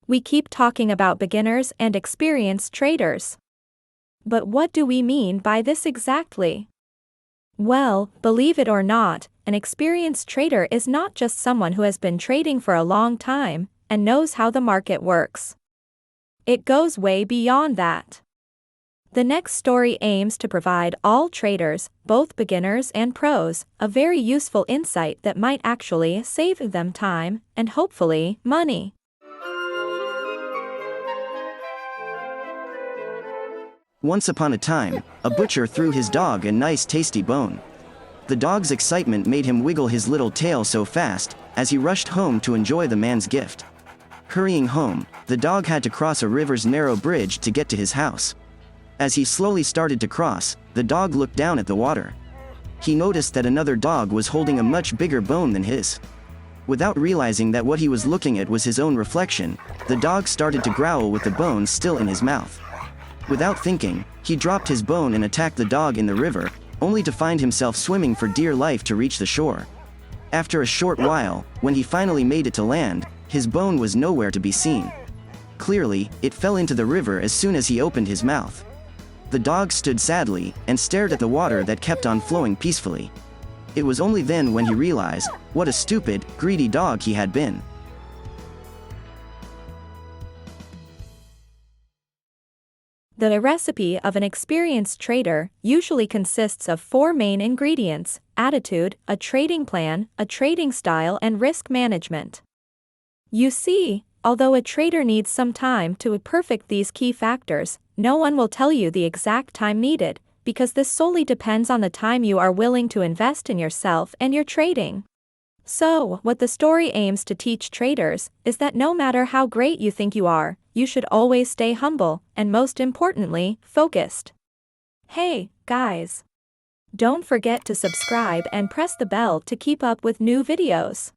We keep talking about beginners and experienced traders. But what do we mean by this exactly? Well, believe it or not, an experienced trader is not just someone who has been trading for a long time and knows how the market works. It goes way beyond that. The next story aims to provide all traders, both beginners and pros, a very useful insight that might actually save them time and hopefully money. Once upon a time, a butcher threw his dog a nice tasty bone. The dog's excitement made him wiggle his little tail so fast, as he rushed home to enjoy the man's gift. Hurrying home, the dog had to cross a river's narrow bridge to get to his house. As he slowly started to cross, the dog looked down at the water. He noticed that another dog was holding a much bigger bone than his. Without realizing that what he was looking at was his own reflection, the dog started to growl with the bone still in his mouth. Without thinking, he dropped his bone and attacked the dog in the river, only to find himself swimming for dear life to reach the shore. After a short while, when he finally made it to land, his bone was nowhere to be seen. Clearly, it fell into the river as soon as he opened his mouth. The dog stood sadly and stared at the water that kept on flowing peacefully. It was only then when he realized what a stupid, greedy dog he had been. The recipe of an experienced trader usually consists of 4 main ingredients: attitude, a trading plan, a trading style, and risk management. You see, although a trader needs some time to perfect these key factors, no one will tell you the exact time needed, because this solely depends on the time you are willing to invest in yourself and your trading. So, what the story aims to teach traders is that no matter how great you think you are, you should always stay humble, and most importantly, focused. Hey, guys! Don't forget to subscribe and press the bell to keep up with new videos.